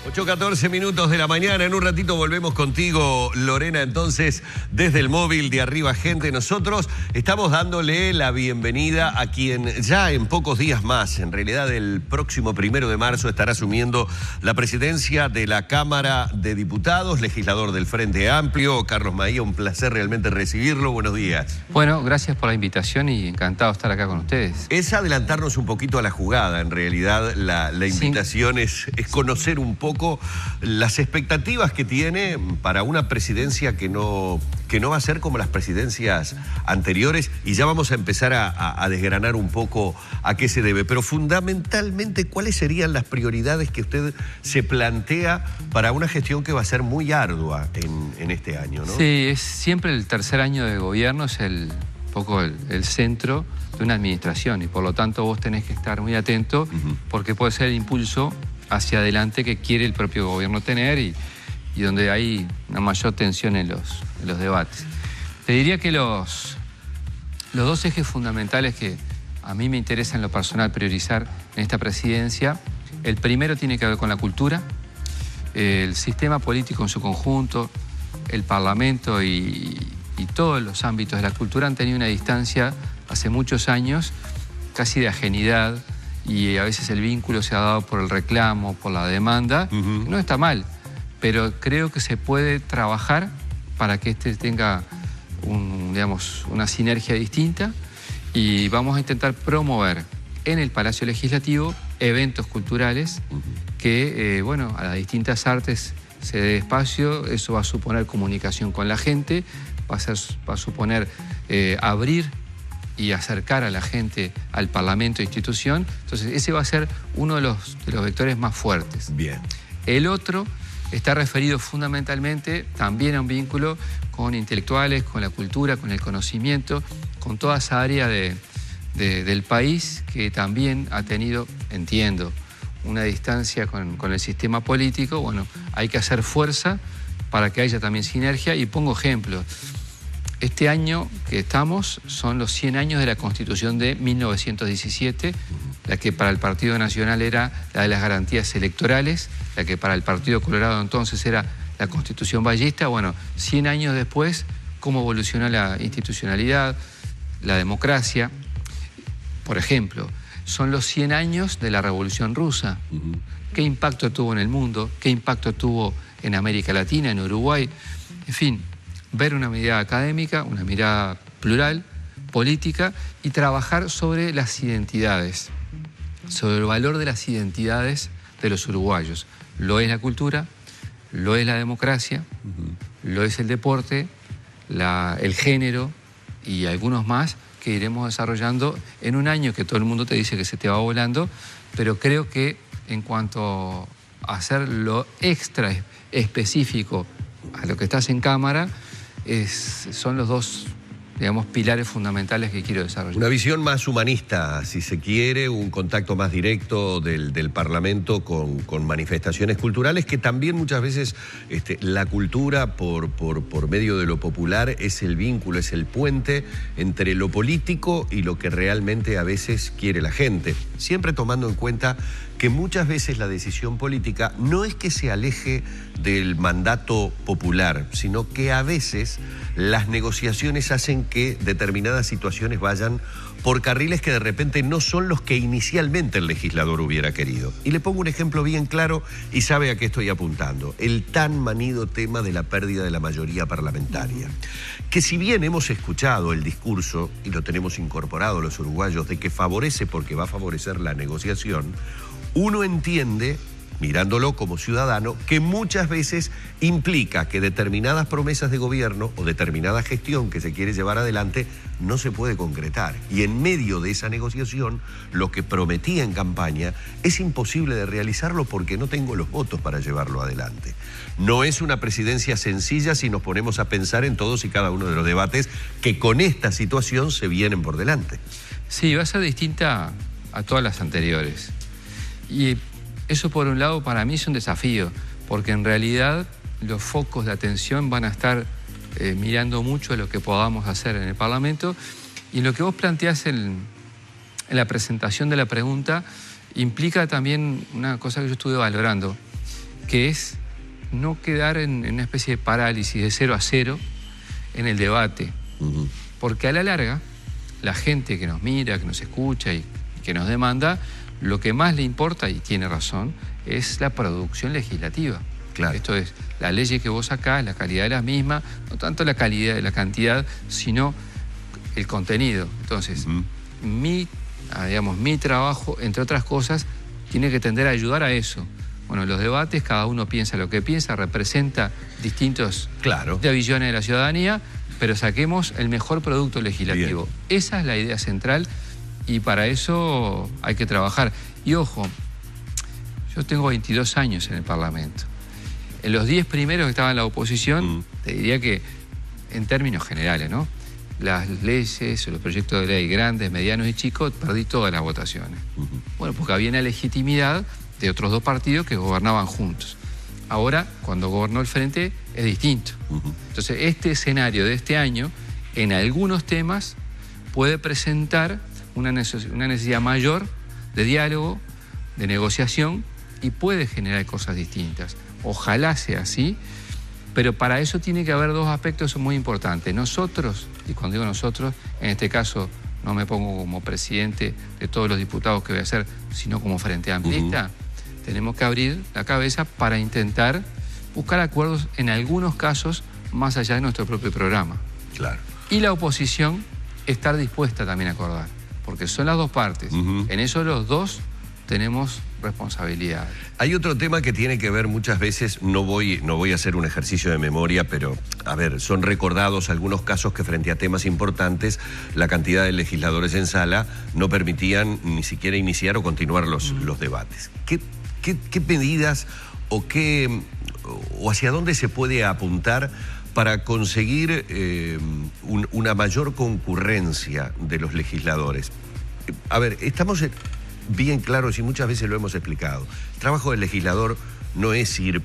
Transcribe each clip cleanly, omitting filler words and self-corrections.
8:14 minutos de la mañana. En un ratito volvemos contigo, Lorena. Entonces, desde el móvil de Arriba Gente, nosotros estamos dándole la bienvenida a quien ya en pocos días más, en realidad el próximo 1 de marzo, estará asumiendo la presidencia de la Cámara de Diputados, legislador del Frente Amplio, Carlos Maía. Un placer realmente recibirlo. Buenos días. Bueno, gracias por la invitación y encantado de estar acá con ustedes. Es adelantarnos un poquito a la jugada. En realidad, la invitación es conocer un poco las expectativas que tiene para una presidencia que no va a ser como las presidencias anteriores, y ya vamos a empezar a desgranar un poco a qué se debe. Pero fundamentalmente, ¿cuáles serían las prioridades que usted se plantea para una gestión que va a ser muy ardua en este año, ¿no? Sí, es siempre el tercer año de gobierno, es un poco el centro de una administración, y por lo tanto vos tenés que estar muy atento, porque puede ser el impulso hacia adelante que quiere el propio gobierno tener y donde hay una mayor tensión en los debates. Te diría que los dos ejes fundamentales que a mí me interesa en lo personal priorizar en esta presidencia, el primero tiene que ver con la cultura. El sistema político en su conjunto, el Parlamento y todos los ámbitos de la cultura han tenido una distancia hace muchos años, casi de ajenidad, y a veces el vínculo se ha dado por el reclamo, por la demanda. No está mal, pero creo que se puede trabajar para que este tenga una sinergia distinta, y vamos a intentar promover en el Palacio Legislativo eventos culturales que, a las distintas artes se dé espacio. Eso va a suponer comunicación con la gente, va a suponer abrir y acercar a la gente al Parlamento e institución. Entonces, ese va a ser uno de los vectores más fuertes. Bien. El otro está referido fundamentalmente también a un vínculo con intelectuales, con la cultura, con el conocimiento, con toda esa área del país que también ha tenido, entiendo, una distancia con el sistema político. Bueno, hay que hacer fuerza para que haya también sinergia, y pongo ejemplos. Este año que estamos son los 100 años de la Constitución de 1917, la que para el Partido Nacional era la de las garantías electorales, la que para el Partido Colorado entonces era la Constitución Vallista. Bueno, 100 años después, cómo evolucionó la institucionalidad, la democracia. Por ejemplo, son los 100 años de la Revolución Rusa. ¿Qué impacto tuvo en el mundo? ¿Qué impacto tuvo en América Latina, en Uruguay? En fin, ver una mirada académica, una mirada plural, política, y trabajar sobre las identidades, sobre el valor de las identidades de los uruguayos. Lo es la cultura, lo es la democracia, lo es el deporte, el género y algunos más que iremos desarrollando en un año que todo el mundo te dice que se te va volando, pero creo que en cuanto a hacer lo extra específico a lo que estás en Cámara, son los dos, pilares fundamentales que quiero desarrollar. Una visión más humanista, si se quiere, un contacto más directo del Parlamento con manifestaciones culturales, que también muchas veces la cultura por medio de lo popular es el vínculo, es el puente entre lo político y lo que realmente a veces quiere la gente. Siempre tomando en cuenta que muchas veces la decisión política no es que se aleje del mandato popular, sino que a veces las negociaciones hacen que determinadas situaciones vayan por carriles que de repente no son los que inicialmente el legislador hubiera querido. Y le pongo un ejemplo bien claro y sabe a qué estoy apuntando. El tan manido tema de la pérdida de la mayoría parlamentaria. Que si bien hemos escuchado el discurso, y lo tenemos incorporado los uruguayos, de que favorece porque va a favorecer la negociación, uno entiende, mirándolo como ciudadano, que muchas veces implica que determinadas promesas de gobierno o determinada gestión que se quiere llevar adelante no se puede concretar. Y en medio de esa negociación, lo que prometía en campaña es imposible de realizarlo porque no tengo los votos para llevarlo adelante. No es una presidencia sencilla si nos ponemos a pensar en todos y cada uno de los debates que con esta situación se vienen por delante. Sí, va a ser distinta a todas las anteriores. Y eso, por un lado, para mí es un desafío, porque en realidad los focos de atención van a estar mirando mucho a lo que podamos hacer en el Parlamento, y lo que vos planteás en la presentación de la pregunta implica también una cosa que yo estuve valorando, que es no quedar en una especie de parálisis de 0 a 0 en el debate. Porque a la larga, la gente que nos mira, que nos escucha y que nos demanda, lo que más le importa, y tiene razón, es la producción legislativa. Claro. Esto es, las leyes que vos sacás, la calidad de las mismas, no tanto la calidad de la cantidad, sino el contenido. Entonces, mi trabajo, entre otras cosas, tiene que tender a ayudar a eso. Bueno, los debates, cada uno piensa lo que piensa, representa distintos visiones de la ciudadanía, pero saquemos el mejor producto legislativo. Bien. Esa es la idea central y para eso hay que trabajar. Y ojo, yo tengo 22 años en el Parlamento. En los 10 primeros que estaban en la oposición, te diría que, en términos generales, ¿no?, las leyes o los proyectos de ley grandes, medianos y chicos, perdí todas las votaciones. Bueno, porque había una legitimidad de otros 2 partidos que gobernaban juntos. Ahora, cuando gobernó el Frente, es distinto. Entonces, este escenario de este año, en algunos temas, puede presentar una necesidad mayor de diálogo, de negociación, y puede generar cosas distintas. Ojalá sea así, pero para eso tiene que haber 2 aspectos muy importantes. Nosotros, y cuando digo nosotros, en este caso no me pongo como presidente de todos los diputados que voy a hacer, sino como Frente Amplista, tenemos que abrir la cabeza para intentar buscar acuerdos en algunos casos más allá de nuestro propio programa. Claro. Y la oposición estar dispuesta también a acordar, porque son las 2 partes. En eso los 2 tenemos responsabilidad. Hay otro tema que tiene que ver muchas veces, no voy a hacer un ejercicio de memoria, pero a ver, son recordados algunos casos que frente a temas importantes la cantidad de legisladores en sala no permitían ni siquiera iniciar o continuar los debates. ¿Qué medidas o hacia dónde se puede apuntar para conseguir una mayor concurrencia de los legisladores? A ver, estamos bien claros y muchas veces lo hemos explicado. El trabajo del legislador no es ir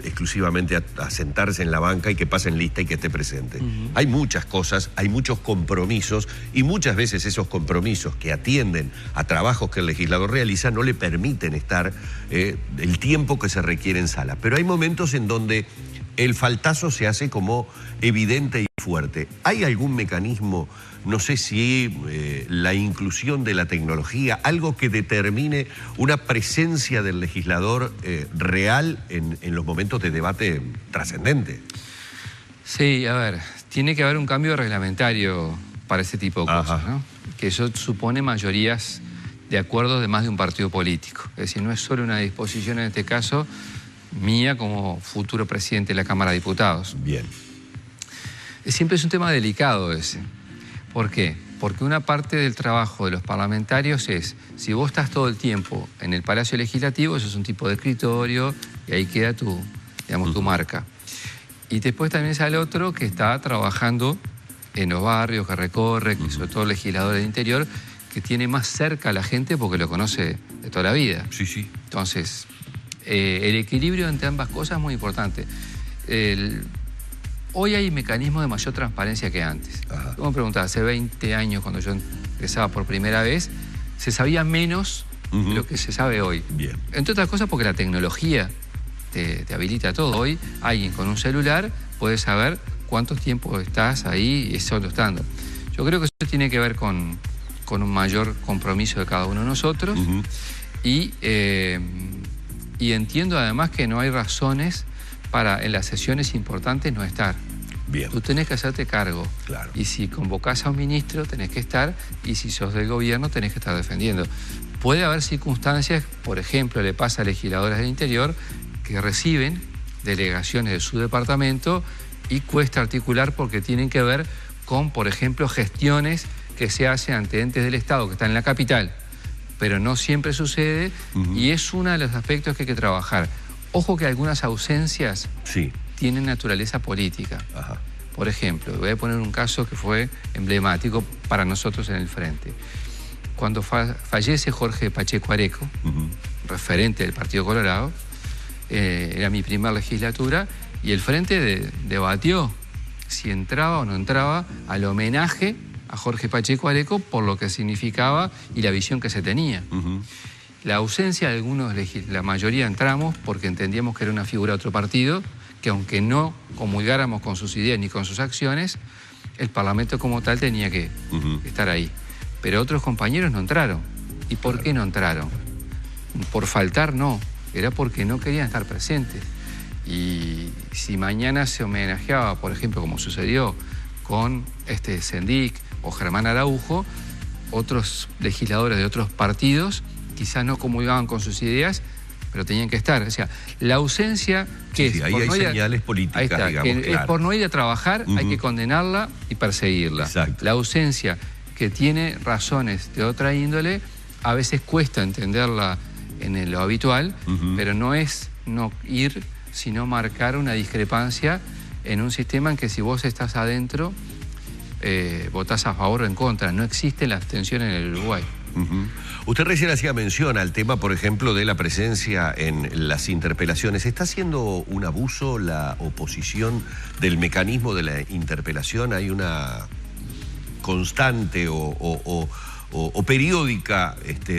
exclusivamente a sentarse en la banca y que pasen lista y que esté presente. Hay muchas cosas, hay muchos compromisos y muchas veces esos compromisos que atienden a trabajos que el legislador realiza no le permiten estar el tiempo que se requiere en sala. Pero hay momentos en donde el faltazo se hace como evidente y fuerte. ¿Hay algún mecanismo, no sé si la inclusión de la tecnología, algo que determine una presencia del legislador real en los momentos de debate trascendente? Sí, a ver, tiene que haber un cambio reglamentario para ese tipo de cosas, ¿no? Que eso supone mayorías de acuerdo de más de un partido político. Es decir, no es solo una disposición en este caso mía como futuro presidente de la Cámara de Diputados. Bien. Siempre es un tema delicado ese. ¿Por qué? Porque una parte del trabajo de los parlamentarios es, si vos estás todo el tiempo en el Palacio Legislativo, eso es un tipo de escritorio y ahí queda tu marca. Y después también sale otro que está trabajando en los barrios, que recorre, que sobre todo legislador del interior, que tiene más cerca a la gente porque lo conoce de toda la vida. Sí, sí. Entonces, el equilibrio entre ambas cosas es muy importante. Hoy hay mecanismos de mayor transparencia que antes. Como me preguntaba, hace 20 años cuando yo empezaba por primera vez, se sabía menos de lo que se sabe hoy. Bien. Entre otras cosas porque la tecnología te habilita todo. Hoy alguien con un celular puede saber cuánto tiempo estás ahí solo estando. Yo creo que eso tiene que ver con un mayor compromiso de cada uno de nosotros y entiendo además que no hay razones para en las sesiones importantes no estar. Bien. Tú tenés que hacerte cargo. Claro. Y si convocás a un ministro, tenés que estar, y si sos del gobierno, tenés que estar defendiendo. Puede haber circunstancias, por ejemplo, le pasa a legisladores del interior que reciben delegaciones de su departamento y cuesta articular porque tienen que ver con, por ejemplo, gestiones que se hacen ante entes del Estado que están en la capital, pero no siempre sucede y es uno de los aspectos que hay que trabajar. Ojo que algunas ausencias tienen naturaleza política. Por ejemplo, voy a poner un caso que fue emblemático para nosotros en el Frente. Cuando fallece Jorge Pacheco Areco, referente del Partido Colorado, era mi primera legislatura, y el Frente debatió si entraba o no entraba al homenaje a Jorge Pacheco Areco por lo que significaba y la visión que se tenía. la ausencia de algunos, la mayoría entramos porque entendíamos que era una figura de otro partido, que aunque no comulgáramos con sus ideas ni con sus acciones, el Parlamento como tal tenía que estar ahí. Pero otros compañeros no entraron. ¿Y por qué no entraron? Por faltar no, era porque no querían estar presentes. Y si mañana se homenajeaba, por ejemplo, como sucedió con Sendik o Germán Araujo, otros legisladores de otros partidos quizás no comulgaban con sus ideas, pero tenían que estar. O sea, la ausencia que sí, es... ahí hay señales políticas, está, digamos, que claro. Es por no ir a trabajar, hay que condenarla y perseguirla. Exacto. La ausencia que tiene razones de otra índole, a veces cuesta entenderla en lo habitual, pero no es no ir, sino marcar una discrepancia en un sistema en que si vos estás adentro, votás a favor o en contra. No existe la abstención en el Uruguay. Usted recién hacía mención al tema, por ejemplo, de la presencia en las interpelaciones. ¿Está haciendo un abuso la oposición del mecanismo de la interpelación? ¿Hay una constante o periódica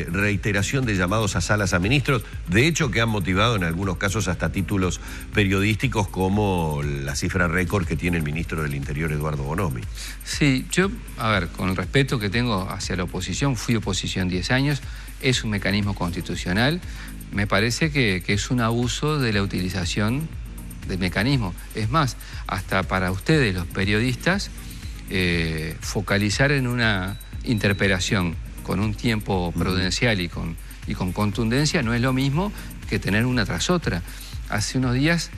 reiteración de llamados a salas a ministros, de hecho que han motivado en algunos casos hasta títulos periodísticos como la cifra récord que tiene el ministro del Interior, Eduardo Bonomi? Sí, yo, a ver, con el respeto que tengo hacia la oposición, fui oposición 10 años, es un mecanismo constitucional, me parece que es un abuso de la utilización del mecanismo. Es más, hasta para ustedes, los periodistas, focalizar en una interpelación con un tiempo prudencial y con contundencia no es lo mismo que tener una tras otra. Hace unos días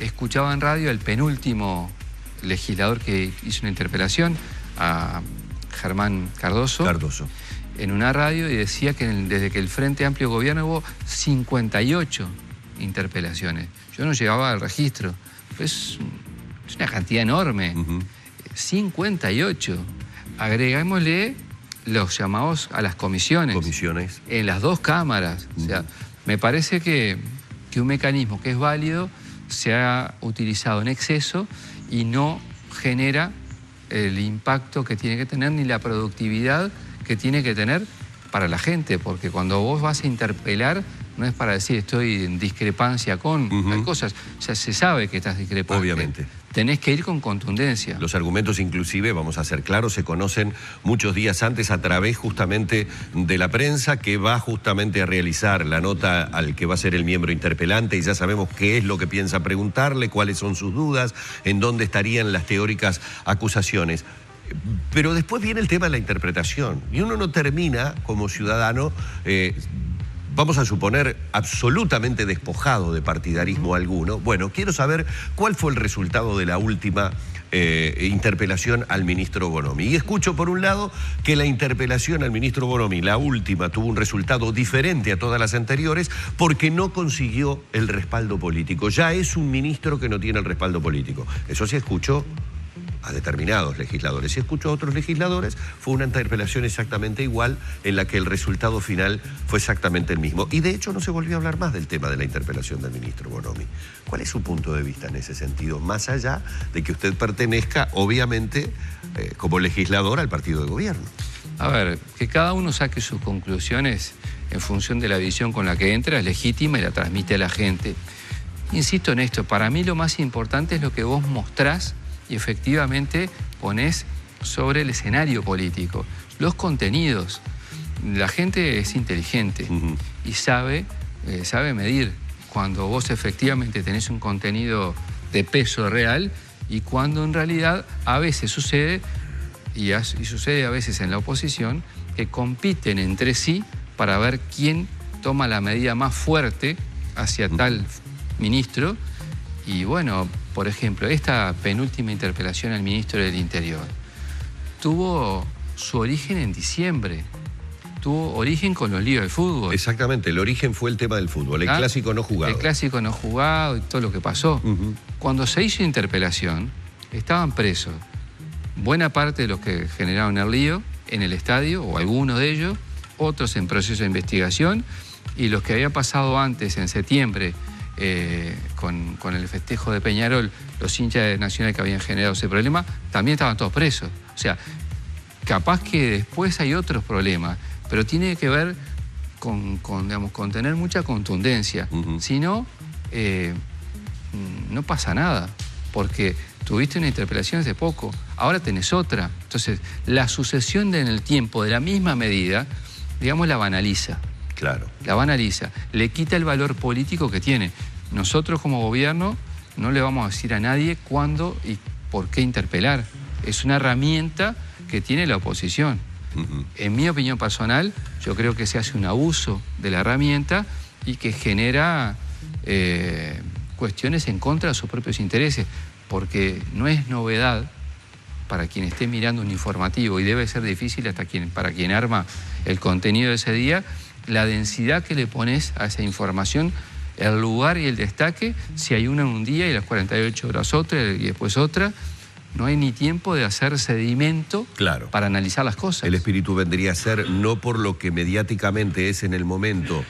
escuchaba en radio el penúltimo legislador que hizo una interpelación, a Germán Cardoso, en una radio, y decía que desde que el Frente Amplio gobierna hubo 58 interpelaciones. Yo no llegaba al registro, es una cantidad enorme. 58. Agregámosle los llamados a las comisiones. En las dos cámaras. O sea, me parece que un mecanismo que es válido se ha utilizado en exceso y no genera el impacto que tiene que tener ni la productividad que tiene que tener para la gente, porque cuando vos vas a interpelar no es para decir estoy en discrepancia con las cosas, o sea, se sabe que estás discrepante. Obviamente. Tenés que ir con contundencia. Los argumentos inclusive, vamos a ser claros, se conocen muchos días antes a través justamente de la prensa que va justamente a realizar la nota al que va a ser el miembro interpelante y ya sabemos qué es lo que piensa preguntarle, cuáles son sus dudas, en dónde estarían las teóricas acusaciones. Pero después viene el tema de la interpretación y uno no termina como ciudadano... vamos a suponer, absolutamente despojado de partidarismo alguno. Bueno, quiero saber cuál fue el resultado de la última interpelación al ministro Bonomi. Y escucho, por un lado, que la interpelación al ministro Bonomi, la última, tuvo un resultado diferente a todas las anteriores porque no consiguió el respaldo político. Ya es un ministro que no tiene el respaldo político. Eso sí escuchó a determinados legisladores. Si escuchó a otros legisladores, fue una interpelación exactamente igual en la que el resultado final fue exactamente el mismo. Y de hecho no se volvió a hablar más del tema de la interpelación del ministro Bonomi. ¿Cuál es su punto de vista en ese sentido? Más allá de que usted pertenezca, obviamente, como legislador al partido de gobierno. A ver, que cada uno saque sus conclusiones en función de la visión con la que entra, es legítima y la transmite a la gente. Insisto en esto, para mí lo más importante es lo que vos mostrás y efectivamente ponés sobre el escenario político. Los contenidos. La gente es inteligente y sabe medir cuando vos efectivamente tenés un contenido de peso real y cuando en realidad a veces sucede, y sucede a veces en la oposición, que compiten entre sí para ver quién toma la medida más fuerte hacia tal ministro. Y bueno, por ejemplo, esta penúltima interpelación al ministro del Interior tuvo su origen en diciembre, tuvo origen con los líos del fútbol. Exactamente, el origen fue el tema del fútbol, el clásico no jugado. El clásico no jugado y todo lo que pasó. Cuando se hizo interpelación, estaban presos buena parte de los que generaron el lío en el estadio, o algunos de ellos, otros en proceso de investigación, y los que habían pasado antes, en septiembre, con el festejo de Peñarol, los hinchas de Nacional que habían generado ese problema, también estaban todos presos. O sea, capaz que después hay otros problemas, pero tiene que ver con tener mucha contundencia. Si no, no pasa nada, porque tuviste una interpelación hace poco, ahora tenés otra. Entonces, la sucesión en el tiempo de la misma medida, digamos, la banaliza. Claro. La banaliza, le quita el valor político que tiene. Nosotros como gobierno no le vamos a decir a nadie cuándo y por qué interpelar. Es una herramienta que tiene la oposición. En mi opinión personal, yo creo que se hace un abuso de la herramienta y que genera cuestiones en contra de sus propios intereses, porque no es novedad para quien esté mirando un informativo, y debe ser difícil hasta para quien arma el contenido de ese día, la densidad que le pones a esa información, el lugar y el destaque, si hay una en un día y las 48 horas otra y después otra. No hay ni tiempo de hacer sedimento para analizar las cosas. El espíritu vendría a ser, no por lo que mediáticamente es en el momento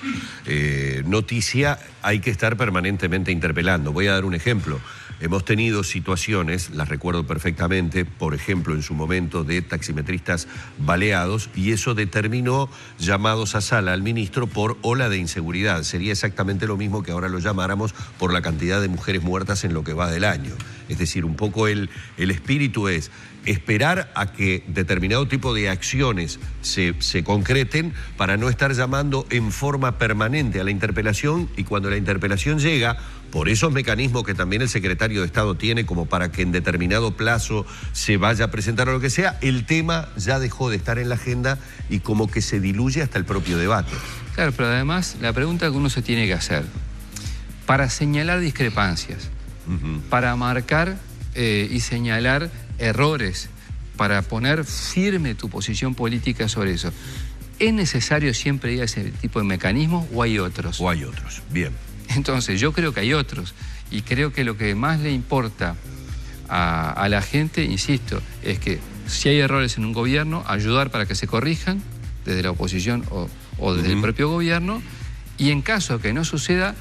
noticia, hay que estar permanentemente interpelando. Voy a dar un ejemplo. Hemos tenido situaciones, las recuerdo perfectamente, por ejemplo, en su momento, de taximetristas baleados, y eso determinó llamados a sala al ministro por ola de inseguridad. Sería exactamente lo mismo que ahora lo llamáramos por la cantidad de mujeres muertas en lo que va del año. Es decir, un poco el espíritu es esperar a que determinado tipo de acciones se concreten para no estar llamando en forma permanente a la interpelación, y cuando la interpelación llega, por esos mecanismos que también el secretario de Estado tiene como para que en determinado plazo se vaya a presentar o lo que sea, el tema ya dejó de estar en la agenda y como que se diluye hasta el propio debate. Claro, pero además la pregunta que uno se tiene que hacer, para señalar discrepancias, para marcar y señalar errores, para poner firme tu posición política sobre eso, ¿es necesario siempre ir a ese tipo de mecanismos o hay otros? O hay otros, bien. Entonces, yo creo que hay otros, y creo que lo que más le importa a la gente, insisto, es que si hay errores en un gobierno, ayudar para que se corrijan desde la oposición o desde el propio gobierno, y en caso que no suceda,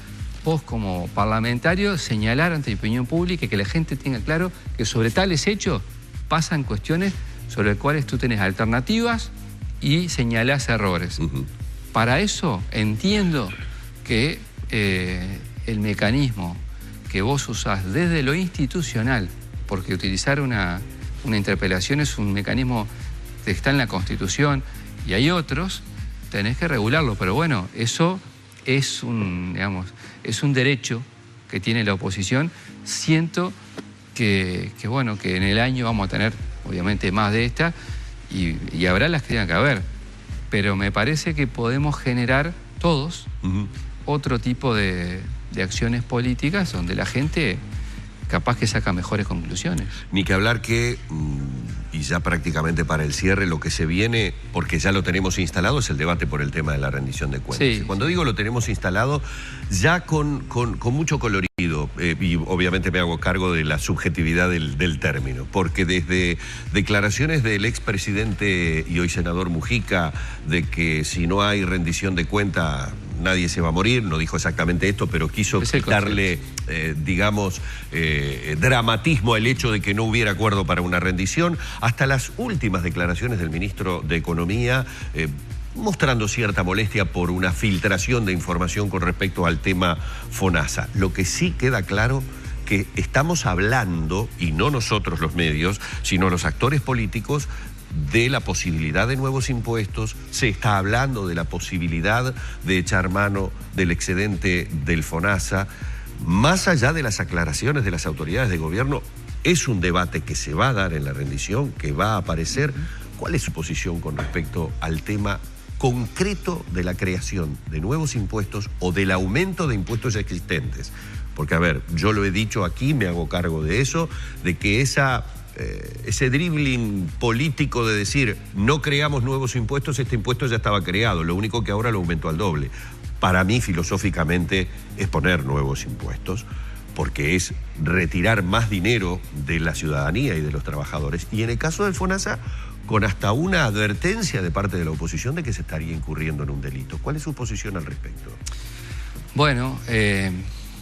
vos como parlamentario señalar ante la opinión pública y que la gente tenga claro que sobre tales hechos pasan cuestiones sobre las cuales tú tenés alternativas y señalás errores. Para eso entiendo que el mecanismo que vos usás desde lo institucional, porque utilizar una interpelación es un mecanismo que está en la Constitución y hay otros, tenés que regularlo, pero bueno, eso es un derecho que tiene la oposición. Siento que en el año vamos a tener obviamente más de esta y habrá las que tengan que haber, pero me parece que podemos generar todos otro tipo de acciones políticas donde la gente capaz que saca mejores conclusiones. Ni que hablar que, y ya prácticamente para el cierre, lo que se viene, porque ya lo tenemos instalado, es el debate por el tema de la rendición de cuentas. Sí. Cuando digo lo tenemos instalado, ya con mucho colorido, y obviamente me hago cargo de la subjetividad del término, porque desde declaraciones del expresidente y hoy senador Mujica, de que si no hay rendición de cuenta nadie se va a morir, no dijo exactamente esto, pero quiso quitarle, dramatismo al hecho de que no hubiera acuerdo para una rendición, hasta las últimas declaraciones del ministro de Economía, mostrando cierta molestia por una filtración de información con respecto al tema FONASA. Lo que sí queda claro que estamos hablando, y no nosotros los medios, sino los actores políticos, de la posibilidad de nuevos impuestos. Se está hablando de la posibilidad de echar mano del excedente del FONASA. Más allá de las aclaraciones de las autoridades de gobierno, es un debate que se va a dar en la rendición, que va a aparecer. ¿Cuál es su posición con respecto al tema concreto de la creación de nuevos impuestos o del aumento de impuestos existentes? Porque, a ver, yo lo he dicho aquí, me hago cargo de eso, de que ese dribbling político de decir no creamos nuevos impuestos, este impuesto ya estaba creado, lo único que ahora lo aumentó al doble. Para mí, filosóficamente, es poner nuevos impuestos, porque es retirar más dinero de la ciudadanía y de los trabajadores. Y en el caso del FONASA, con hasta una advertencia de parte de la oposición de que se estaría incurriendo en un delito. ¿Cuál es su posición al respecto? Bueno,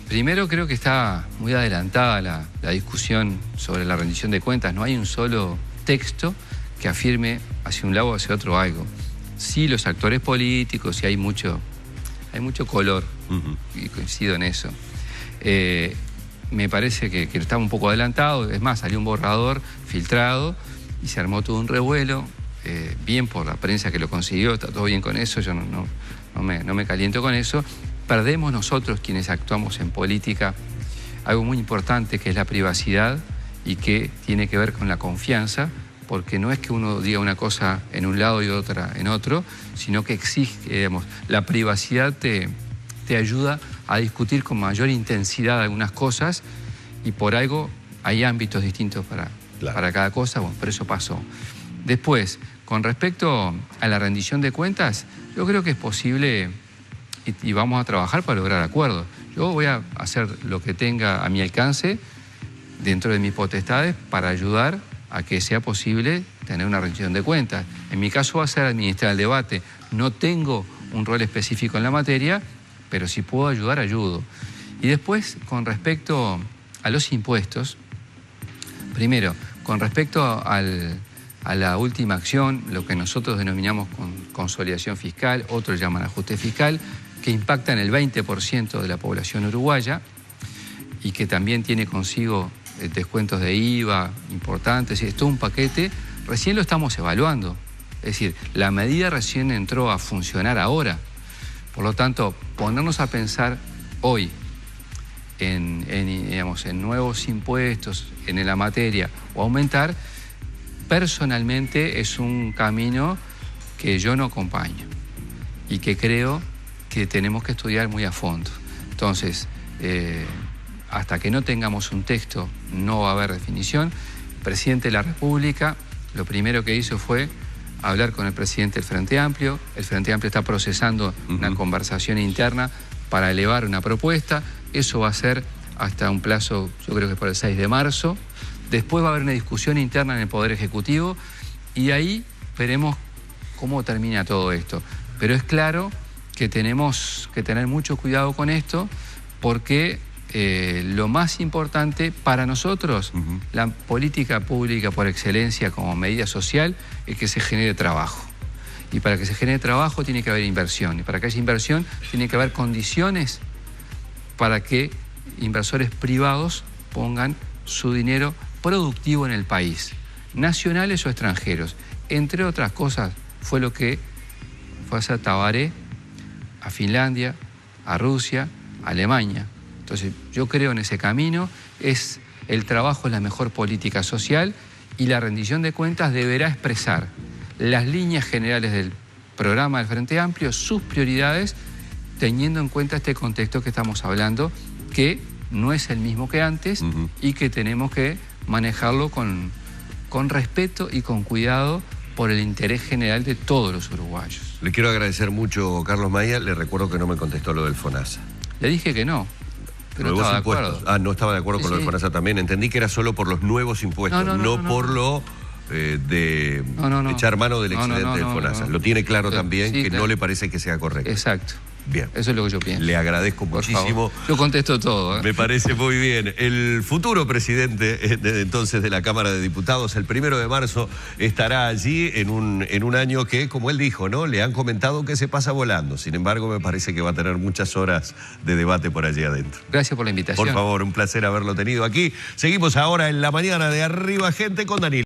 primero creo que está muy adelantada la discusión sobre la rendición de cuentas. No hay un solo texto que afirme hacia un lado o hacia otro algo. Sí, los actores políticos, y hay mucho color, y coincido en eso. Me parece que estaba un poco adelantado, es más, salió un borrador filtrado y se armó todo un revuelo, bien por la prensa que lo consiguió, está todo bien con eso, yo no me caliento con eso. Perdemos nosotros, quienes actuamos en política, algo muy importante que es la privacidad y que tiene que ver con la confianza, porque no es que uno diga una cosa en un lado y otra en otro, sino que exige, digamos, la privacidad te ayuda a discutir con mayor intensidad algunas cosas y por algo hay ámbitos distintos para cada cosa, bueno, por eso pasó. Después, con respecto a la rendición de cuentas, yo creo que es posible y vamos a trabajar para lograr acuerdos. Yo voy a hacer lo que tenga a mi alcance dentro de mis potestades para ayudar a que sea posible tener una rendición de cuentas. En mi caso va a ser administrar el debate. No tengo un rol específico en la materia, pero si puedo ayudar, ayudo. Y después, con respecto a los impuestos, primero, con respecto a la última acción, lo que nosotros denominamos consolidación fiscal, otros llaman ajuste fiscal, que impacta en el 20% de la población uruguaya y que también tiene consigo descuentos de IVA importantes, es todo un paquete, recién lo estamos evaluando. Es decir, la medida recién entró a funcionar ahora. Por lo tanto, ponernos a pensar hoy digamos, en nuevos impuestos en la materia o aumentar, personalmente es un camino que yo no acompaño y que creo que tenemos que estudiar muy a fondo. Entonces, hasta que no tengamos un texto, no va a haber definición. El presidente de la República, lo primero que hizo fue hablar con el presidente del Frente Amplio. El Frente Amplio está procesando una conversación interna para elevar una propuesta. Eso va a ser hasta un plazo, yo creo que es por el 6 de marzo. Después va a haber una discusión interna en el Poder Ejecutivo y ahí veremos cómo termina todo esto. Pero es claro que tenemos que tener mucho cuidado con esto porque lo más importante para nosotros, la política pública por excelencia como medida social, es que se genere trabajo. Y para que se genere trabajo tiene que haber inversión. Y para que haya inversión tiene que haber condiciones para que inversores privados pongan su dinero productivo en el país, nacionales o extranjeros. Entre otras cosas, fue lo que fue a hacer Tabaré a Finlandia, a Rusia, a Alemania. Entonces, yo creo en ese camino, el trabajo es la mejor política social y la rendición de cuentas deberá expresar las líneas generales del programa del Frente Amplio, sus prioridades, teniendo en cuenta este contexto que estamos hablando, que no es el mismo que antes y que tenemos que manejarlo con respeto y con cuidado por el interés general de todos los uruguayos. Le quiero agradecer mucho, Carlos Maia. Le recuerdo que no me contestó lo del FONASA. Le dije que no. Pero nuevos estaba impuestos. De acuerdo. No estaba de acuerdo con lo del FONASA también. Entendí que era solo por los nuevos impuestos, no por lo de echar mano del excedente del FONASA. Lo tiene claro también, que no le parece que sea correcto. Exacto. Bien. Eso es lo que yo pienso. Le agradezco muchísimo. Yo contesto todo. Me parece muy bien. El futuro presidente entonces de la Cámara de Diputados, el 1 de marzo, estará allí en un año que, como él dijo, ¿no? Le han comentado que se pasa volando. Sin embargo, me parece que va a tener muchas horas de debate por allí adentro. Gracias por la invitación. Por favor, un placer haberlo tenido aquí. Seguimos ahora en la mañana de Arriba Gente con Danilo.